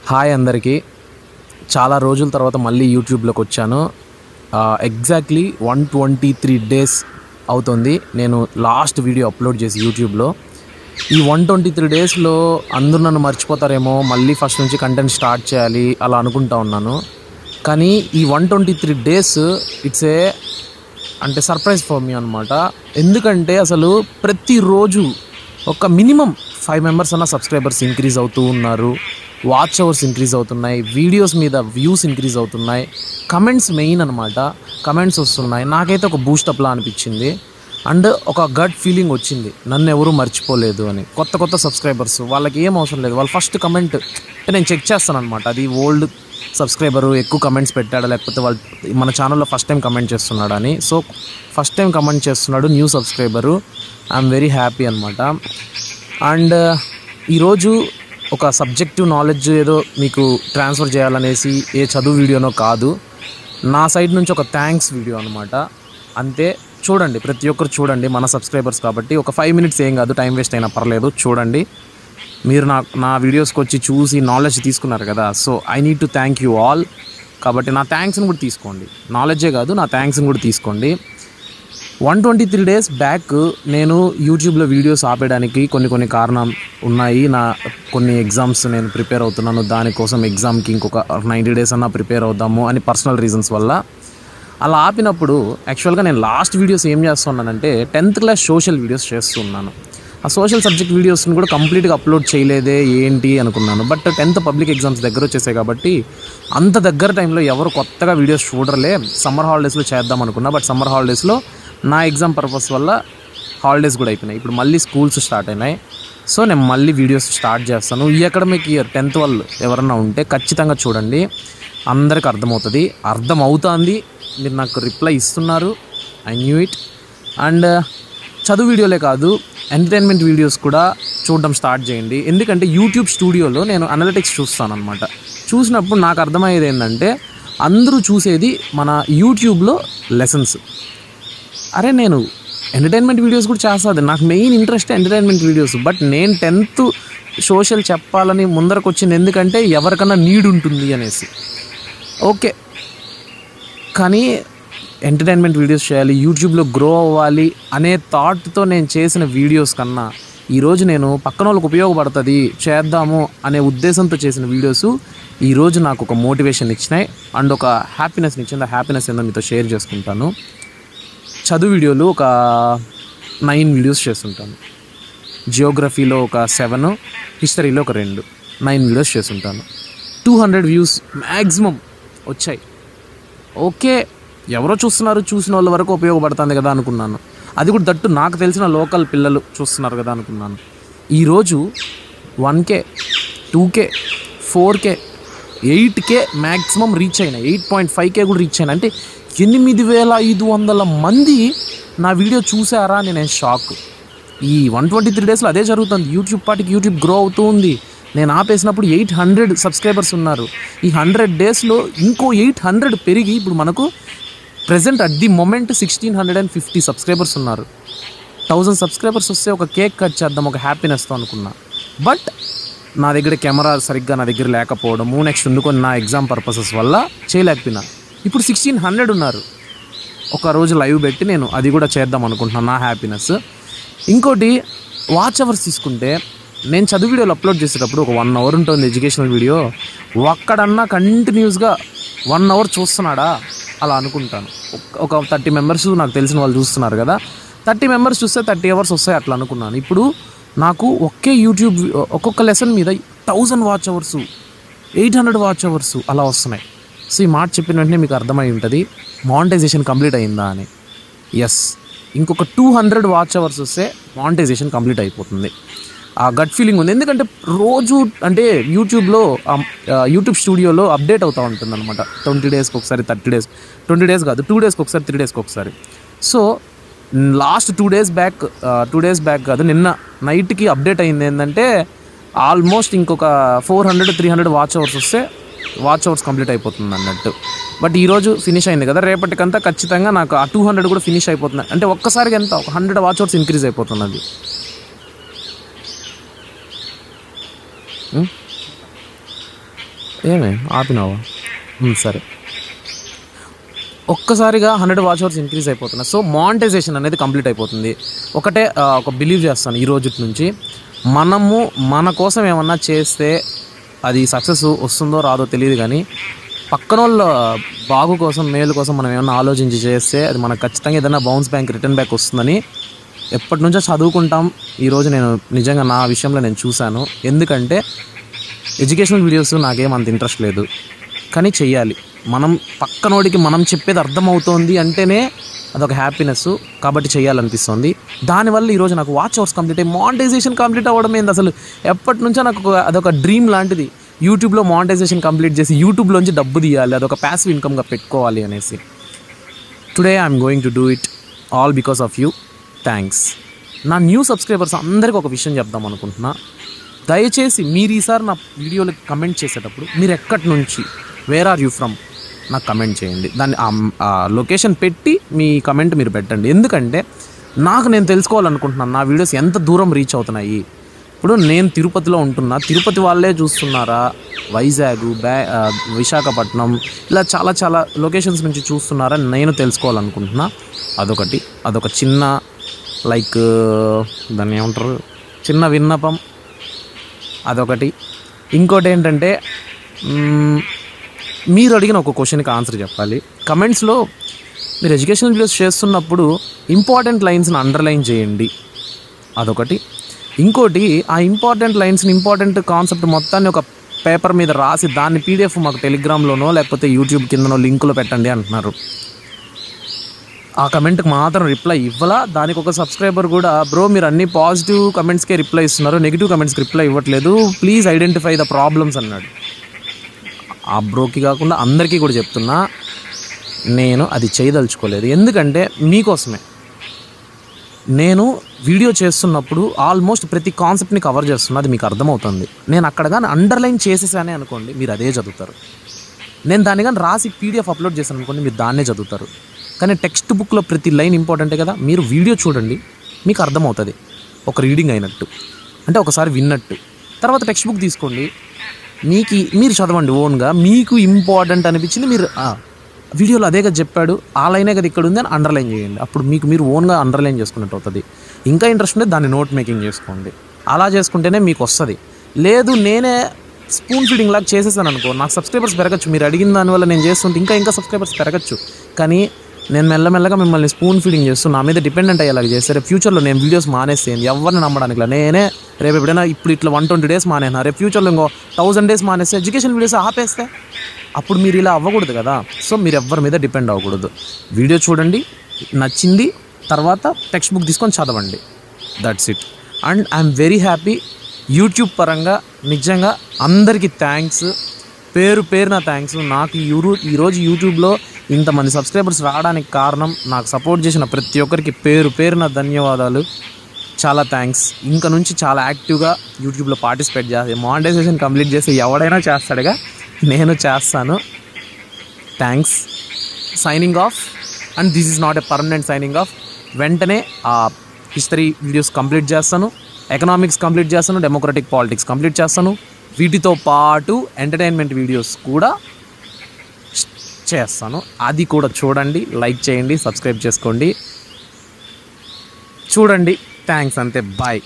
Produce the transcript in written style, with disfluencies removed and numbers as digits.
Hi అందరికీ. చాలా రోజుల తర్వాత మళ్ళీ యూట్యూబ్లోకి వచ్చాను. ఎగ్జాక్ట్లీ 123 డేస్ అవుతుంది నేను లాస్ట్ వీడియో అప్లోడ్ చేసి యూట్యూబ్లో. ఈ 123 డేస్లో అందరూ నన్ను మర్చిపోతారేమో, మళ్ళీ ఫస్ట్ నుంచి కంటెంట్ స్టార్ట్ చేయాలి అలా అనుకుంటా ఉన్నాను. కానీ ఈ 123 డేస్ ఇట్స్ అంటే సర్ప్రైజ్ ఫర్ మీ అనమాట. ఎందుకంటే అసలు ప్రతిరోజు ఒక మినిమం 5 మెంబర్స్ అన్న సబ్స్క్రైబర్స్ ఇంక్రీజ్ అవుతూ ఉన్నారు, వాచ్ అవర్స్ ఇంక్రీజ్ అవుతున్నాయి, వీడియోస్ మీద వ్యూస్ ఇంక్రీజ్ అవుతున్నాయి, కమెంట్స్ మెయిన్ అనమాట. కమెంట్స్ వస్తున్నాయి. నాకైతే ఒక బూస్టప్లా అనిపించింది అండ్ ఒక గట్ ఫీలింగ్ వచ్చింది, నన్ను ఎవరూ మర్చిపోలేదు అని. కొత్త సబ్స్క్రైబర్స్, వాళ్ళకి ఏం అవసరం లేదు, వాళ్ళు ఫస్ట్ కమెంట్ నేను చెక్ చేస్తాను అనమాట. అది ఓల్డ్ సబ్స్క్రైబరు ఎక్కువ కమెంట్స్ పెట్టాడా, లేకపోతే వాళ్ళు మన ఛానల్లో ఫస్ట్ టైం కమెంట్ చేస్తున్నాడు అని. సో ఫస్ట్ టైం కమెంట్ చేస్తున్నాడు new subscriber, I'm very happy అనమాట. అండ్ ఈరోజు ఒక సబ్జెక్టివ్ నాలెడ్జ్ ఏదో మీకు ట్రాన్స్ఫర్ చేయాలనేసి ఏ చదువు వీడియోనో కాదు, నా సైడ్ నుంచి ఒక థ్యాంక్స్ వీడియో అనమాట. అంతే. చూడండి, ప్రతి ఒక్కరు చూడండి, మన సబ్స్క్రైబర్స్ కాబట్టి. ఒక 5 మినిట్స్ ఏం కాదు, టైం వేస్ట్ అయినా పర్లేదు, చూడండి. మీరు నా వీడియోస్కి వచ్చి చూసి నాలెడ్జ్ తీసుకున్నారు కదా, so I need to thank you all. కాబట్టి నా థ్యాంక్స్ని కూడా తీసుకోండి, నాలెడ్జే కాదు నా థ్యాంక్స్ని కూడా తీసుకోండి. 123 డేస్ బ్యాక్ నేను యూట్యూబ్లో వీడియోస్ ఆపేయడానికి కొన్ని కారణం ఉన్నాయి. నా కొన్ని ఎగ్జామ్స్ నేను ప్రిపేర్ అవుతున్నాను, దానికోసం ఎగ్జామ్కి ఇంకొక 90 డేస్ అన్నా ప్రిపేర్ అవుదాము అని పర్సనల్ రీజన్స్ వల్ల అలా ఆపినప్పుడు, యాక్చువల్గా నేను లాస్ట్ వీడియోస్ ఏం చేస్తున్నానంటే 10th క్లాస్ సోషల్ వీడియోస్ చేస్తున్నాను. ఆ సోషల్ సబ్జెక్ట్ వీడియోస్ని కూడా కంప్లీట్గా అప్లోడ్ చేయలేదే ఏంటి అనుకున్నాను. బట్ 10th పబ్లిక్ ఎగ్జామ్స్ దగ్గర వచ్చేసాయి కాబట్టి అంత దగ్గర టైంలో ఎవరు కొత్తగా వీడియోస్ చూడలే. సమ్మర్ హాలిడేస్లో చేద్దాం అనుకున్నా, బట్ సమ్మర్ హాలిడేస్లో నా ఎగ్జామ్ పర్పస్ వల్ల హాలిడేస్ కూడా అయిపోయినాయి. ఇప్పుడు మళ్ళీ స్కూల్స్ స్టార్ట్ అయినాయి. సో నేను మళ్ళీ వీడియోస్ స్టార్ట్ చేస్తాను. ఈ అకాడమిక్ ఇయర్ 10th వాళ్ళు ఎవరన్నా ఉంటే ఖచ్చితంగా చూడండి, అందరికి అర్థమవుతుంది. అర్థమవుతుంది, మీరు నాకు రిప్లై ఇస్తున్నారు, ఐ న్యూ ఇట్. అండ్ చదువు వీడియోలే కాదు, ఎంటర్టైన్మెంట్ వీడియోస్ కూడా చూడడం స్టార్ట్ చేయండి. ఎందుకంటే యూట్యూబ్ స్టూడియోలో నేను అనలిటిక్స్ చూస్తాను అనమాట. చూసినప్పుడు నాకు అర్థమయ్యేది ఏంటంటే, అందరూ చూసేది మన యూట్యూబ్లో లెసన్స్. అరే నేను ఎంటర్టైన్మెంట్ వీడియోస్ కూడా చేస్తుంది, నాకు main interest entertainment videos. But నేను 10th సోషల్ చెప్పాలని ముందరకు వచ్చింది ఎందుకంటే ఎవరికన్నా నీడ్ ఉంటుంది అనేసి. ఓకే, కానీ ఎంటర్టైన్మెంట్ వీడియోస్ చేయాలి, యూట్యూబ్లో గ్రో అవ్వాలి అనే థాట్తో నేను చేసిన వీడియోస్ కన్నా ఈరోజు నేను పక్కన వాళ్ళకి ఉపయోగపడుతుంది చేద్దాము అనే ఉద్దేశంతో చేసిన వీడియోస్ ఈరోజు నాకు ఒక మోటివేషన్ ఇచ్చినాయి అండ్ ఒక హ్యాపీనెస్ని ఇచ్చింది. ఆ హ్యాపీనెస్ ఏందో మీతో షేర్ చేసుకుంటాను. చదువు వీడియోలు ఒక 9 వీడియోస్ చేస్తుంటాను, జియోగ్రఫీలో ఒక 7, హిస్టరీలో ఒక 2, 9 వీడియోస్ చేస్తుంటాను. 200 వ్యూస్ మ్యాక్సిమం వచ్చాయి. ఓకే, ఎవరో చూస్తున్నారు, చూసిన వాళ్ళ వరకు ఉపయోగపడుతుంది కదా అనుకున్నాను. అది కూడా దట్టు నాకు తెలిసిన లోకల్ పిల్లలు చూస్తున్నారు కదా అనుకున్నాను. ఈరోజు 1K, 2K, 4K, 8K maximum reach అయినాయి. 8.5K కూడా రీచ్ అయినా. అంటే 8500 మంది నా వీడియో చూసారా అని నేను షాక్. ఈ 123 డేస్లో అదే జరుగుతుంది. యూట్యూబ్ గ్రో అవుతూ ఉంది. నేను ఆపేసినప్పుడు 800 సబ్స్క్రైబర్స్ ఉన్నారు. ఈ 100 డేస్లో ఇంకో 800 పెరిగి ఇప్పుడు మనకు present at the moment 1650 subscribers ఉన్నారు. 1000 సబ్స్క్రైబర్స్ వస్తే ఒక కేక్ కట్ చేద్దాం ఒక హ్యాపీనెస్తో అనుకున్నా. బట్ నా దగ్గర కెమెరా సరిగ్గా నా దగ్గర లేకపోవడము, నెక్స్ట్ ఉండుకొని నా ఎగ్జామ్ పర్పసెస్ వల్ల చేయలేకపోయినా. ఇప్పుడు 1600 ఉన్నారు. ఒక రోజు లైవ్ పెట్టి నేను అది కూడా చేద్దాం అనుకుంటున్నాను, నా హ్యాపీనెస్. ఇంకోటి, వాచ్ అవర్స్ తీసుకుంటే నేను చదువు వీడియోలు అప్లోడ్ చేసేటప్పుడు ఒక 1 అవర్ ఉంటుంది ఎడ్యుకేషనల్ వీడియో. ఒక్కడన్నా కంటిన్యూస్గా 1 అవర్ చూస్తున్నాడా అలా అనుకుంటాను. ఒక 30 మెంబర్స్ నాకు తెలిసిన వాళ్ళు చూస్తున్నారు కదా, 30 మెంబర్స్ చూస్తే 30 అవర్స్ వస్తాయి అట్లా అనుకున్నాను. ఇప్పుడు నాకు ఒకే యూట్యూబ్ ఒక్కొక్క లెసన్ మీద 1000 వాచ్ అవర్సు, 800 వాచ్ అవర్సు అలా వస్తున్నాయి. సో ఈ మాట చెప్పిన వెంటనే మీకు అర్థమై ఉంటుంది మానిటైజేషన్ కంప్లీట్ అయిందా అని. ఎస్, ఇంకొక 200 వాచ్ అవర్స్ వస్తే మానిటైజేషన్ కంప్లీట్ అయిపోతుంది. ఆ గట్ ఫీలింగ్ ఉంది. ఎందుకంటే రోజు అంటే యూట్యూబ్ స్టూడియోలో అప్డేట్ అవుతూ ఉంటుంది అనమాట. 20 డేస్కి ఒకసారి, 30 డేస్, 20 డేస్ కాదు 2 డేస్కి ఒకసారి, 3 డేస్కి ఒకసారి. సో లాస్ట్ 2 డేస్ బ్యాక్ కాదు, నిన్న నైట్కి అప్డేట్ అయింది ఏంటంటే ఆల్మోస్ట్ ఇంకొక 400-300 వాచ్ అవర్స్ వస్తే వాచ్ అవర్స్ కంప్లీట్ అయిపోతుంది అన్నట్టు. బట్ ఈరోజు ఫినిష్ అయింది కదా, రేపటికంతా ఖచ్చితంగా నాకు ఆ 200 కూడా ఫినిష్ అయిపోతుంది. అంటే ఒక్కసారిగా ఎంత ఒక 100 వాచ్ అవర్స్ ఇంక్రీజ్ అయిపోతున్నది. ఏమే ఆపినావా? సరే. ఒక్కసారిగా 100 వాచ్ అవర్స్ ఇంక్రీజ్ అయిపోతున్నాయి. సో మానిటైజేషన్ అనేది కంప్లీట్ అయిపోతుంది. ఒక బిలీవ్ చేస్తాను ఈ రోజు నుంచి, మనము మన కోసం ఏమన్నా చేస్తే అది సక్సెస్ వస్తుందో రాదో తెలియదు, కానీ పక్కనోళ్ళ బాగు కోసం, మేలు కోసం మనం ఏమన్నా ఆలోచించి చేస్తే అది మనకు ఖచ్చితంగా ఏదైనా బౌన్స్ బ్యాక్, రిటర్న్ బ్యాక్ వస్తుందని ఎప్పటి నుంచో చదువుకుంటాం. ఈరోజు నేను నిజంగా నా విషయంలో నేను చూశాను. ఎందుకంటే ఎడ్యుకేషనల్ వీడియోస్ నాకేం అంత ఇంట్రెస్ట్ లేదు, కానీ చెయ్యాలి. మనం పక్కనోడికి మనం చెప్పేది అర్థమవుతోంది అంటేనే అదొక హ్యాపీనెస్, కాబట్టి చేయాలనిపిస్తుంది. దానివల్ల ఈరోజు నాకు వాచ్ అవర్స్ కంప్లీట్ అయ్యి మానిటైజేషన్ కంప్లీట్ అవ్వడం ఏంది అసలు ఎప్పటి నుంచో నాకు అదొక డ్రీమ్ లాంటిది. యూట్యూబ్లో మానిటైజేషన్ కంప్లీట్ చేసి యూట్యూబ్లోంచి డబ్బు తీయాలి, అదొక ప్యాసివ్ ఇన్కమ్గా పెట్టుకోవాలి అనేసి. Today I'm going to do it all because of you. Thanks. నా న్యూ సబ్స్క్రైబర్స్ అందరికీ ఒక విషయం చెప్దాం అనుకుంటున్నా. దయచేసి మీరు ఈసారి నా వీడియోలకి కమెంట్ చేసేటప్పుడు మీరు ఎక్కడి నుంచి, వేర్ ఆర్ యూ ఫ్రమ్, నాకు కమెంట్ చేయండి. దాన్ని ఆ లొకేషన్ పెట్టి మీ కమెంట్ మీరు పెట్టండి. ఎందుకంటే నేను తెలుసుకోవాలనుకుంటున్నాను నా వీడియోస్ ఎంత దూరం రీచ్ అవుతున్నాయి. ఇప్పుడు నేను తిరుపతిలో ఉంటున్నా, తిరుపతి వాళ్ళే చూస్తున్నారా, వైజాగ్, విశాఖపట్నం, ఇలా చాలా చాలా లొకేషన్స్ నుంచి చూస్తున్నారా నేను తెలుసుకోవాలనుకుంటున్నా. అదొక చిన్న దాన్ని ఏమంటారు, చిన్న విన్నపం. అదొకటి. ఇంకోటి ఏంటంటే, మీరు అడిగిన ఒక క్వశ్చన్కి ఆన్సర్ చెప్పాలి. కమెంట్స్లో మీరు ఎడ్యుకేషనల్ వీడియోస్ చేస్తున్నప్పుడు ఇంపార్టెంట్ లైన్స్ని అండర్లైన్ చేయండి. అదొకటి. ఇంకోటి, ఆ ఇంపార్టెంట్ లైన్స్ని, ఇంపార్టెంట్ కాన్సెప్ట్ మొత్తాన్ని ఒక పేపర్ మీద రాసి దాన్ని పీడిఎఫ్ మాకు టెలిగ్రామ్లోనో లేకపోతే యూట్యూబ్ కిందనో లింకులో పెట్టండి అంటున్నారు. ఆ కమెంట్కి మాత్రం రిప్లై ఇవ్వాలా. దానికి ఒక సబ్స్క్రైబర్ కూడా, బ్రో మీరు అన్ని పాజిటివ్ కమెంట్స్కే రిప్లై ఇస్తున్నారు, నెగిటివ్ కమెంట్స్కి రిప్లై ఇవ్వట్లేదు, ప్లీజ్ ఐడెంటిఫై ద ప్రాబ్లమ్స్ అన్నాడు. ఆ బ్రోకి కాకుండా అందరికీ కూడా చెప్తున్నా, నేను అది చేయదలుచుకోలేదు. ఎందుకంటే మీకోసమే. నేను వీడియో చేస్తున్నప్పుడు ఆల్మోస్ట్ ప్రతి కాన్సెప్ట్ని కవర్ చేస్తున్నా, అది మీకు అర్థమవుతుంది. నేను అక్కడ కానీ అండర్లైన్ చేసేసానే అనుకోండి, మీరు అదే చదువుతారు. నేను దాన్ని కానీ రాసి పీడిఎఫ్ అప్లోడ్ చేశాను అనుకోండి, మీరు దాన్నే చదువుతారు. కానీ టెక్స్ట్ బుక్లో ప్రతి లైన్ ఇంపార్టెంటే కదా. మీరు వీడియో చూడండి, మీకు అర్థమవుతుంది. ఒక రీడింగ్ అయినట్టు, అంటే ఒకసారి విన్నట్టు. తర్వాత టెక్స్ట్ బుక్ తీసుకోండి, మీరు చదవండి ఓన్గా. మీకు ఇంపార్టెంట్ అనిపించింది మీరు వీడియోలో అదే కదా చెప్పాడు, ఆ లైనే కదా ఇక్కడ ఉంది అని అండర్లైన్ చేయండి. అప్పుడు మీరు ఓన్గా అండర్లైన్ చేసుకున్నట్టు అవుతుంది. ఇంకా ఇంట్రెస్ట్ ఉంటే దాన్ని నోట్ మేకింగ్ చేసుకోండి. అలా చేసుకుంటేనే మీకు వస్తుంది. లేదు నేనే స్పూన్ ఫీడింగ్ లాగా చేసేసాను అనుకో, నాకు సబ్స్క్రైబర్స్ పెరగచ్చు. మీరు అడిగిన దానివల్ల నేను చేస్తుంటే ఇంకా సబ్స్క్రైబర్స్ పెరగచ్చు. కానీ నేను మెల్లమెల్లగా మిమ్మల్ని స్పూన్ ఫీడింగ్ చేస్తూ నా మీద డిపెండెంట్ అయ్యేలాగా చేస్తే ఫ్యూచర్లో నేను వీడియోస్ మానేస్తాను. ఎవరిని నమ్మడానికి నేనే రేపు ఎప్పుడైనా ఇప్పుడు ఇట్లా 120 days మానేనా, రేపు ఫ్యూచర్లో ఇంకో 1000 days మానేస్తే ఎడ్యుకేషన్ వీడియోస్ ఆపేస్తే అప్పుడు మీరు ఇలా అవ్వకూడదు కదా. సో మీరు ఎవరి మీద డిపెండ్ అవ్వకూడదు. వీడియో చూడండి, నచ్చింది, తర్వాత టెక్స్ట్ బుక్ తీసుకొని చదవండి. That's it. And I'm very happy. YouTube పరంగా నిజంగా అందరికీ థ్యాంక్స్, పేరున థ్యాంక్స్. నాకు ఈరోజు యూట్యూబ్లో ఇంతమంది సబ్స్క్రైబర్స్ రావడానికి కారణం, నాకు సపోర్ట్ చేసిన ప్రతి ఒక్కరికి పేరున ధన్యవాదాలు. చాలా థ్యాంక్స్. ఇంకా నుంచి చాలా యాక్టివ్గా యూట్యూబ్లో పార్టిసిపేట్ చేస్తాను. మానిటైజేషన్ కంప్లీట్ చేసి ఎవడైనా చేస్తాడుగా, నేను చేస్తాను. Thanks. Signing off. And this is not a permanent signing off. వెంటనే ఆ హిస్టరీ వీడియోస్ కంప్లీట్ చేస్తాను, ఎకనామిక్స్ కంప్లీట్ చేస్తాను, డెమోక్రటిక్ పాలిటిక్స్ కంప్లీట్ చేస్తాను. వీటితో పాటు ఎంటర్టైన్మెంట్ వీడియోస్ కూడా చేస్తాను. అది కూడా చూడండి, లైక్ చేయండి, సబ్స్క్రైబ్ చేసుకోండి. చూడండి. థ్యాంక్స్. అంతే. బాయ్.